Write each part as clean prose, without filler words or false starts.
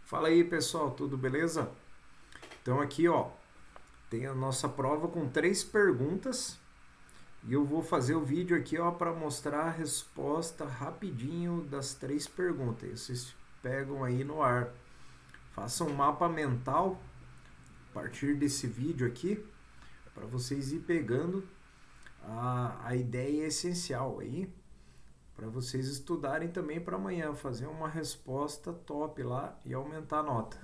Fala aí, pessoal, tudo beleza? Então aqui, ó, tem a nossa prova com 3 perguntas e eu vou fazer o vídeo aqui, ó, para mostrar a resposta rapidinho das 3 perguntas. Vocês pegam aí no ar, façam um mapa mental a partir desse vídeo aqui para vocês ir pegando a ideia essencial aí para vocês estudarem também para amanhã fazer uma resposta top lá e aumentar a nota.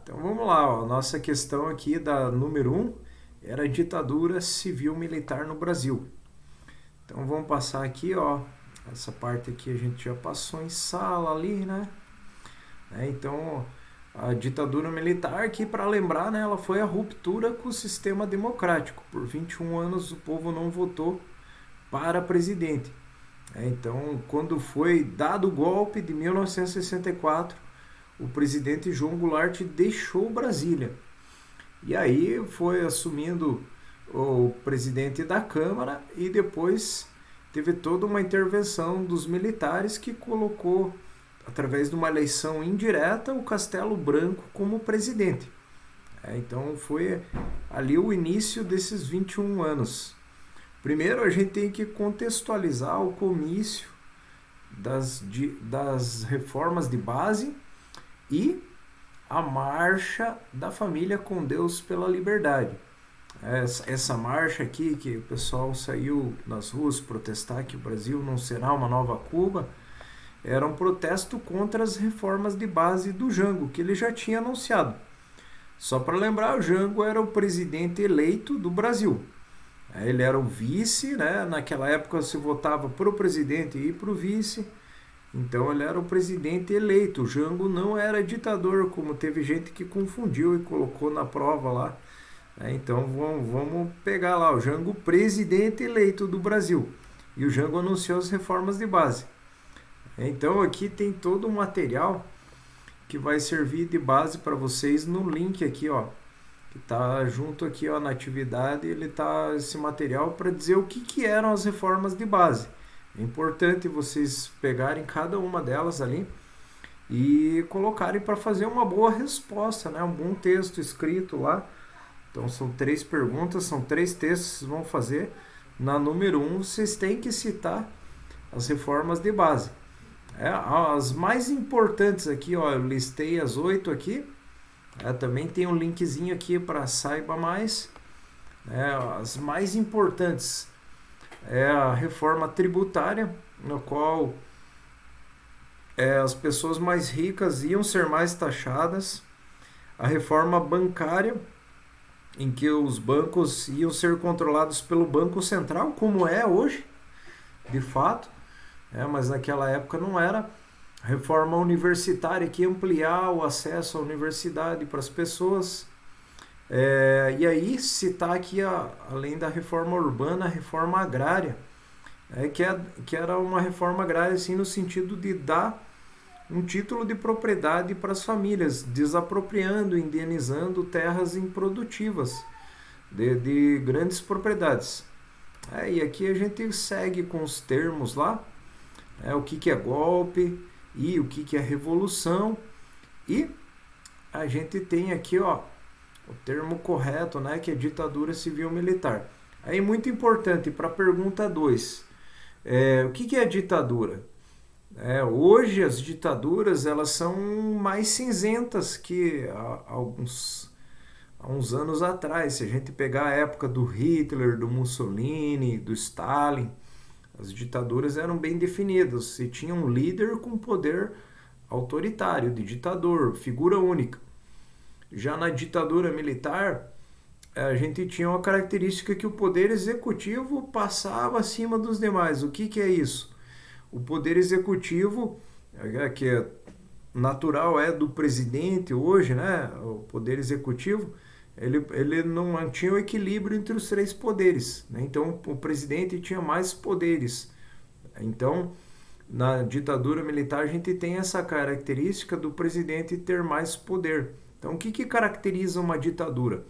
Então vamos lá, ó. Nossa questão aqui da número 1 era a ditadura civil-militar no Brasil. Então vamos passar aqui, ó. Essa parte aqui a gente já passou em sala ali, né? Então a ditadura militar, que para lembrar, né, ela foi a ruptura com o sistema democrático. Por 21 anos o povo não votou para presidente. Então, quando foi dado o golpe de 1964, o presidente João Goulart deixou Brasília. E aí foi assumindo o presidente da Câmara e depois teve toda uma intervenção dos militares que colocou, através de uma eleição indireta, o Castelo Branco como presidente. Então foi ali o início desses 21 anos. Primeiro a gente tem que contextualizar o comício das reformas de base e a marcha da família com Deus pela liberdade. Essa marcha aqui, que o pessoal saiu nas ruas protestar que o Brasil não será uma nova Cuba, era um protesto contra as reformas de base do Jango, que ele já tinha anunciado. Só para lembrar, o Jango era o presidente eleito do Brasil. Ele era o vice, né? Naquela época se votava para o presidente e para o vice. Então ele era o presidente eleito. O Jango não era ditador, como teve gente que confundiu e colocou na prova lá. Então vamos pegar lá, o Jango presidente eleito do Brasil. E o Jango anunciou as reformas de base. Então aqui tem todo um material que vai servir de base para vocês no link aqui, ó. Que está junto aqui, ó, na atividade, ele tá esse material para dizer o que eram as reformas de base. É importante vocês pegarem cada uma delas ali e colocarem para fazer uma boa resposta, né? Um bom texto escrito lá. Então são 3 perguntas, são 3 textos que vocês vão fazer. Na número 1 vocês têm que citar as reformas de base. As mais importantes aqui, ó, eu listei as 8 aqui. Também tem um linkzinho aqui para saiba mais. As mais importantes é a reforma tributária, no qual as pessoas mais ricas iam ser mais taxadas. A reforma bancária, em que os bancos iam ser controlados pelo Banco Central, como é hoje, de fato, mas naquela época não era. Reforma universitária, que ampliar o acesso à universidade para as pessoas. E aí citar aqui, além da reforma urbana, a reforma agrária, que era uma reforma agrária assim, no sentido de dar um título de propriedade para as famílias, desapropriando, indenizando terras improdutivas de grandes propriedades. E aqui a gente segue com os termos lá, o que é golpe, e o que é revolução, e a gente tem aqui, ó, o termo correto, né, que é ditadura civil-militar. Aí muito importante para a pergunta 2, o que é ditadura? Hoje as ditaduras elas são mais cinzentas que há uns anos atrás. Se a gente pegar a época do Hitler, do Mussolini, do Stalin, as ditaduras eram bem definidas. Você tinha um líder com poder autoritário, de ditador, figura única. Já na ditadura militar, a gente tinha uma característica que o poder executivo passava acima dos demais. O que é isso? O poder executivo, que é natural, é do presidente hoje, né? O poder executivo, ele não mantinha o equilíbrio entre os 3 poderes, né? Então o presidente tinha mais poderes. Então na ditadura militar a gente tem essa característica do presidente ter mais poder. Então o que caracteriza uma ditadura?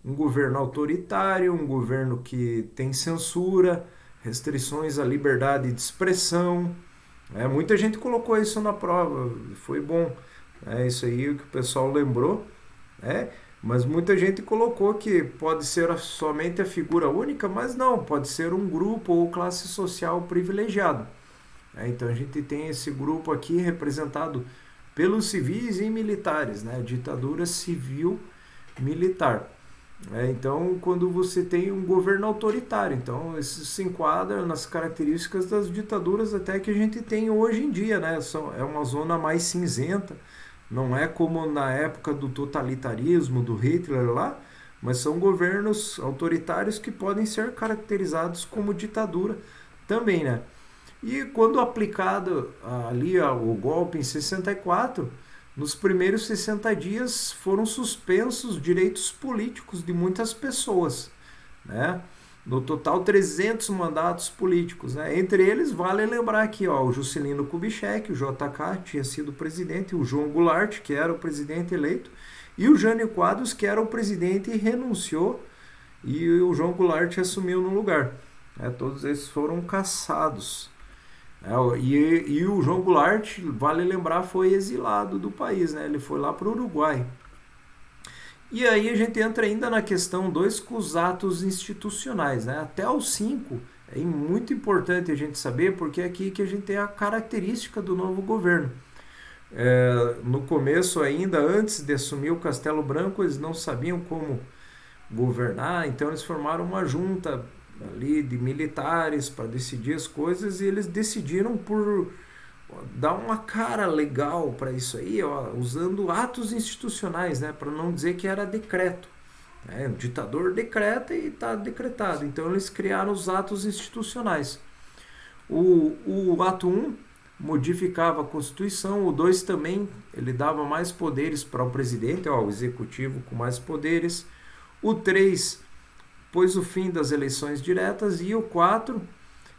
Um governo autoritário, um governo que tem censura, restrições à liberdade de expressão. Muita gente colocou isso na prova, foi bom. É isso aí que o pessoal lembrou, né? Mas muita gente colocou que pode ser somente a figura única, mas não, pode ser um grupo ou classe social privilegiado. Então a gente tem esse grupo aqui representado pelos civis e militares, né? Ditadura civil militar. Então, quando você tem um governo autoritário, então isso se enquadra nas características das ditaduras até que a gente tem hoje em dia, né? É uma zona mais cinzenta, não é como na época do totalitarismo do Hitler lá, mas são governos autoritários que podem ser caracterizados como ditadura também, né? E quando aplicado ali o golpe em 64, nos primeiros 60 dias foram suspensos direitos políticos de muitas pessoas, né? No total, 300 mandatos políticos, né? Entre eles, vale lembrar aqui, ó, o Juscelino Kubitschek, o JK, tinha sido presidente, o João Goulart, que era o presidente eleito, e o Jânio Quadros, que era o presidente e renunciou, e o João Goulart assumiu no lugar. Todos esses foram cassados. E o João Goulart, vale lembrar, foi exilado do país, né? Ele foi lá para o Uruguai. E aí a gente entra ainda na questão 2 com os atos institucionais, né? Até o 5 é muito importante a gente saber, porque é aqui que a gente tem a característica do novo governo. No começo ainda, antes de assumir o Castelo Branco, eles não sabiam como governar, então eles formaram uma junta ali de militares para decidir as coisas e eles decidiram por dar uma cara legal para isso aí, ó, usando atos institucionais, né, para não dizer que era decreto. O ditador decreta e está decretado. Então eles criaram os atos institucionais. O ato 1 modificava a Constituição, o 2 também, ele dava mais poderes para o presidente, ó, o executivo com mais poderes. O 3 pôs o fim das eleições diretas e o 4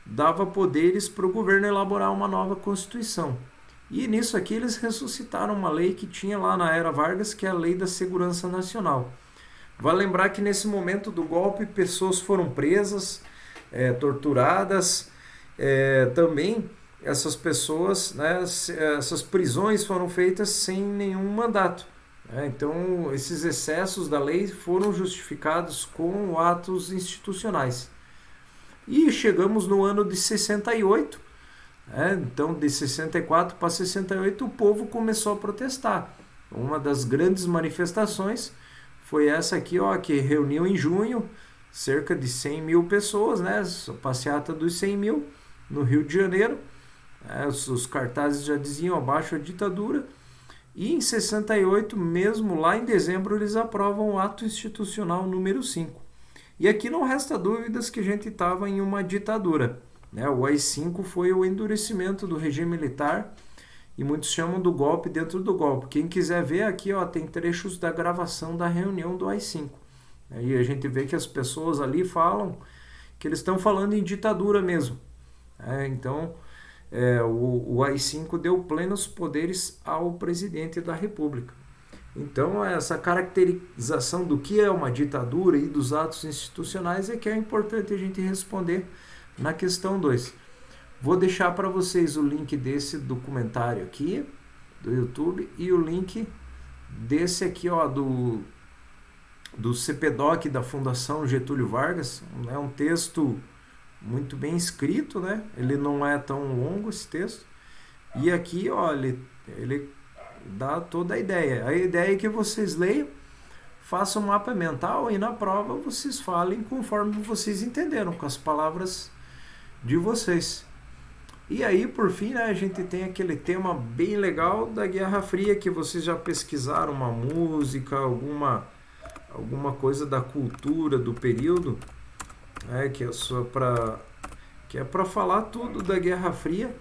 dava poderes para o governo elaborar uma nova Constituição. E nisso aqui eles ressuscitaram uma lei que tinha lá na era Vargas, que é a Lei da Segurança Nacional. Vale lembrar que nesse momento do golpe pessoas foram presas, torturadas, também essas pessoas, né, essas prisões foram feitas sem nenhum mandato. Então, esses excessos da lei foram justificados com atos institucionais. E chegamos no ano de 68, então de 64 para 68 o povo começou a protestar. Uma das grandes manifestações foi essa aqui, ó, que reuniu em junho cerca de 100 mil pessoas, né, a passeata dos 100 mil no Rio de Janeiro. Os cartazes já diziam abaixo a ditadura. E em 68, mesmo lá em dezembro, eles aprovam o ato institucional número 5. E aqui não resta dúvidas que a gente estava em uma ditadura. O AI-5 foi o endurecimento do regime militar e muitos chamam do golpe dentro do golpe. Quem quiser ver aqui, ó, tem trechos da gravação da reunião do AI-5. E a gente vê que as pessoas ali falam que eles estão falando em ditadura mesmo. Então, o AI-5 deu plenos poderes ao presidente da República. Então, essa caracterização do que é uma ditadura e dos atos institucionais é que é importante a gente responder na questão 2. Vou deixar para vocês o link desse documentário aqui, do YouTube, e o link desse aqui, ó, do CPDOC da Fundação Getúlio Vargas. É um texto muito bem escrito, né? Ele não é tão longo, esse texto. E aqui, ó, ele dá toda a ideia. A ideia é que vocês leiam, façam um mapa mental e na prova vocês falem conforme vocês entenderam, com as palavras de vocês. E aí, por fim, né, a gente tem aquele tema bem legal da Guerra Fria, que vocês já pesquisaram uma música, alguma coisa da cultura do período, que é para falar tudo da Guerra Fria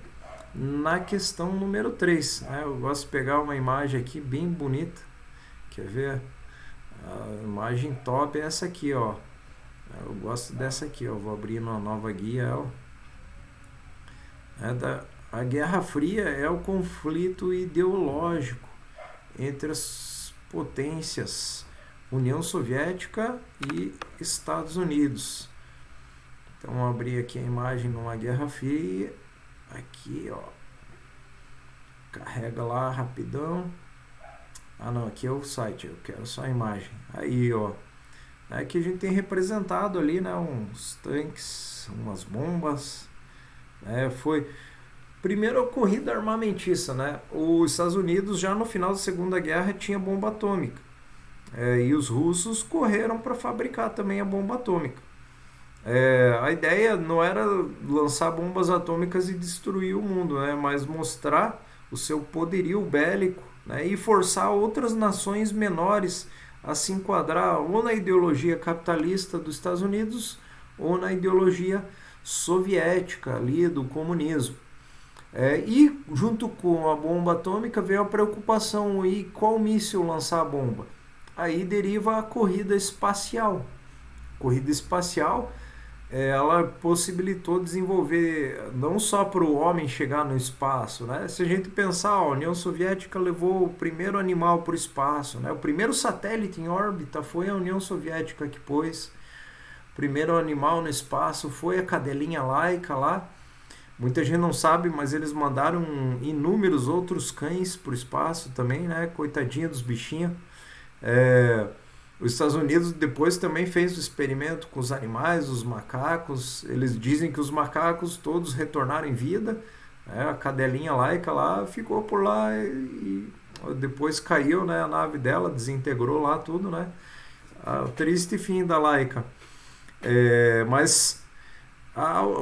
na questão número 3. Eu gosto de pegar uma imagem aqui bem bonita. Quer ver? A imagem top é essa aqui, ó. Eu gosto dessa aqui, ó. Vou abrir uma nova guia. A Guerra Fria é o conflito ideológico entre as potências União Soviética e Estados Unidos. Então, vou abrir aqui a imagem numa Guerra Fria. Aqui, ó. Carrega lá rapidão. Ah, não, aqui é o site, eu quero só a imagem. Aí, ó. Aqui a gente tem representado ali, né, uns tanques, umas bombas. Foi primeiro a corrida armamentista, né? Os Estados Unidos já no final da Segunda Guerra tinha bomba atômica. E os russos correram para fabricar também a bomba atômica. A ideia não era lançar bombas atômicas e destruir o mundo, né? Mas mostrar o seu poderio bélico, né? E forçar outras nações menores a se enquadrar ou na ideologia capitalista dos Estados Unidos ou na ideologia soviética ali do comunismo. E junto com a bomba atômica veio a preocupação e qual míssil lançar a bomba. Aí deriva a corrida espacial. Corrida espacial, ela possibilitou desenvolver não só para o homem chegar no espaço, né? Se a gente pensar, a União Soviética levou o primeiro animal para o espaço, né? O primeiro satélite em órbita foi a União Soviética que pôs. O primeiro animal no espaço foi a cadelinha Laika lá. Muita gente não sabe, mas eles mandaram inúmeros outros cães para o espaço também, né? Coitadinha dos bichinhos. Os Estados Unidos depois também fez o experimento com os animais, os macacos. Eles dizem que os macacos todos retornaram em vida. A cadelinha Laika lá ficou por lá e depois caiu, né, a nave dela, desintegrou lá tudo, né? O triste fim da Laika. Mas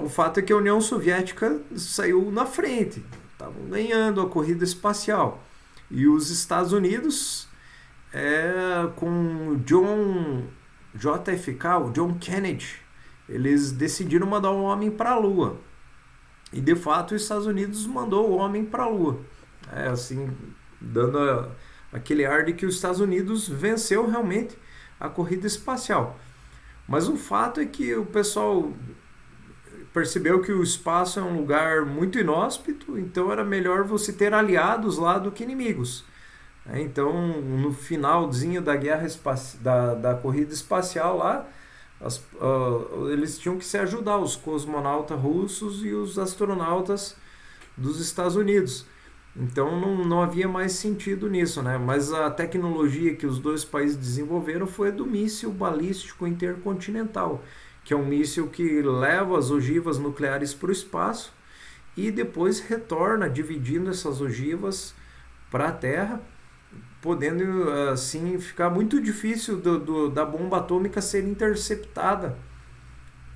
o fato é que a União Soviética saiu na frente. Estavam ganhando a corrida espacial. E os Estados Unidos, com o John Kennedy, eles decidiram mandar um homem para a Lua. E de fato os Estados Unidos mandou o homem para a Lua. Assim, dando aquele ar de que os Estados Unidos venceu realmente a corrida espacial. Mas o fato é que o pessoal percebeu que o espaço é um lugar muito inóspito, então era melhor você ter aliados lá do que inimigos. Então, no finalzinho da guerra da corrida espacial lá, eles tinham que se ajudar, os cosmonautas russos e os astronautas dos Estados Unidos. Então não havia mais sentido nisso, né? Mas a tecnologia que os dois países desenvolveram foi a do míssil balístico intercontinental, que é um míssil que leva as ogivas nucleares para o espaço e depois retorna dividindo essas ogivas para a Terra, podendo assim ficar muito difícil da bomba atômica ser interceptada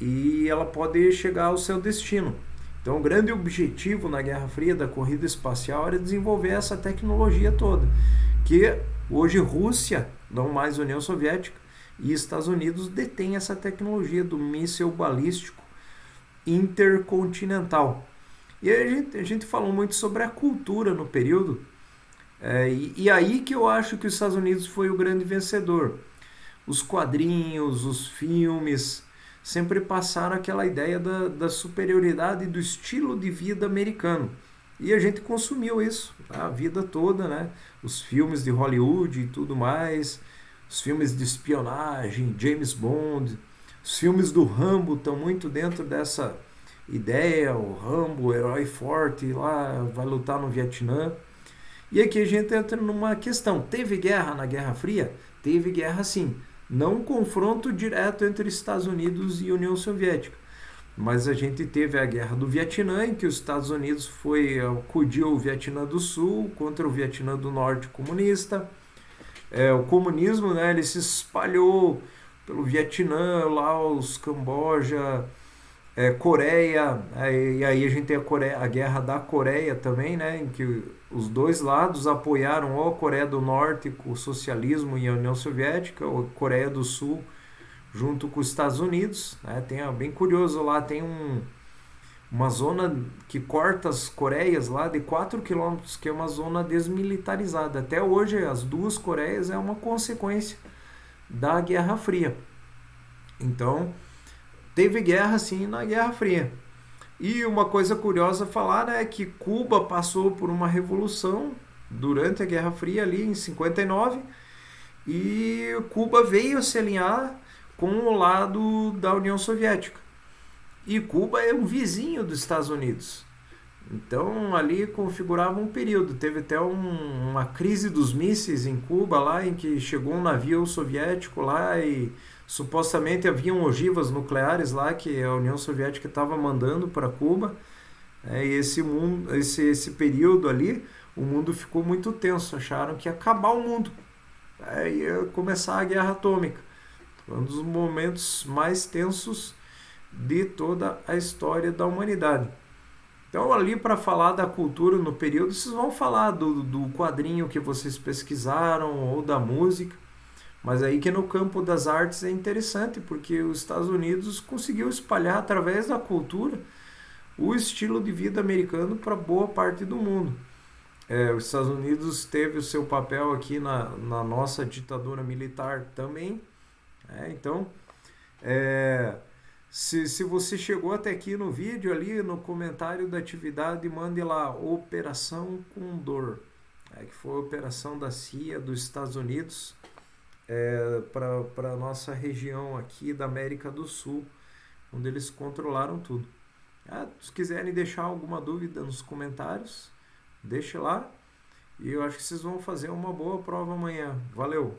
e ela pode chegar ao seu destino. Então o grande objetivo na Guerra Fria da corrida espacial era desenvolver essa tecnologia toda, que hoje Rússia, não mais União Soviética, e Estados Unidos detêm essa tecnologia do míssil balístico intercontinental. E a gente falou muito sobre a cultura no período, e aí que eu acho que os Estados Unidos foi o grande vencedor. Os quadrinhos, os filmes, sempre passaram aquela ideia da superioridade do estilo de vida americano. E a gente consumiu isso a vida toda, né? Os filmes de Hollywood e tudo mais, os filmes de espionagem, James Bond, os filmes do Rambo estão muito dentro dessa ideia, o Rambo, o herói forte, lá vai lutar no Vietnã. E aqui a gente entra numa questão, teve guerra na Guerra Fria? Teve guerra sim. Não um confronto direto entre Estados Unidos e União Soviética, mas a gente teve a Guerra do Vietnã, em que os Estados Unidos acudiu o Vietnã do Sul contra o Vietnã do Norte comunista. O comunismo, né, ele se espalhou pelo Vietnã, Laos, Camboja, Coreia, e aí a gente tem a Guerra da Coreia também, né, em que os dois lados apoiaram ou a Coreia do Norte com o socialismo e a União Soviética, ou a Coreia do Sul junto com os Estados Unidos, né? Bem curioso lá, tem uma zona que corta as Coreias lá de 4 quilômetros, que é uma zona desmilitarizada. Até hoje as duas Coreias é uma consequência da Guerra Fria. Então, teve guerra sim na Guerra Fria. E uma coisa curiosa a falar, né, é que Cuba passou por uma revolução durante a Guerra Fria ali em 59 e Cuba veio se alinhar com o lado da União Soviética. E Cuba é um vizinho dos Estados Unidos. Então ali configurava um período. Teve até uma crise dos mísseis em Cuba lá, em que chegou um navio soviético lá e supostamente haviam ogivas nucleares lá que a União Soviética estava mandando para Cuba. E esse período ali, o mundo ficou muito tenso. Acharam que ia acabar o mundo. Ia começar a guerra atômica. Foi um dos momentos mais tensos de toda a história da humanidade. Então, ali para falar da cultura no período, vocês vão falar do quadrinho que vocês pesquisaram ou da música, mas aí que no campo das artes é interessante, porque os Estados Unidos conseguiu espalhar através da cultura o estilo de vida americano para boa parte do mundo. Os Estados Unidos teve o seu papel aqui na nossa ditadura militar também. Então, é, se você chegou até aqui no vídeo, ali no comentário da atividade, mande lá Operação Condor, que foi a operação da CIA dos Estados Unidos para a nossa região aqui da América do Sul, onde eles controlaram tudo. Se quiserem deixar alguma dúvida nos comentários, deixe lá. E eu acho que vocês vão fazer uma boa prova amanhã. Valeu!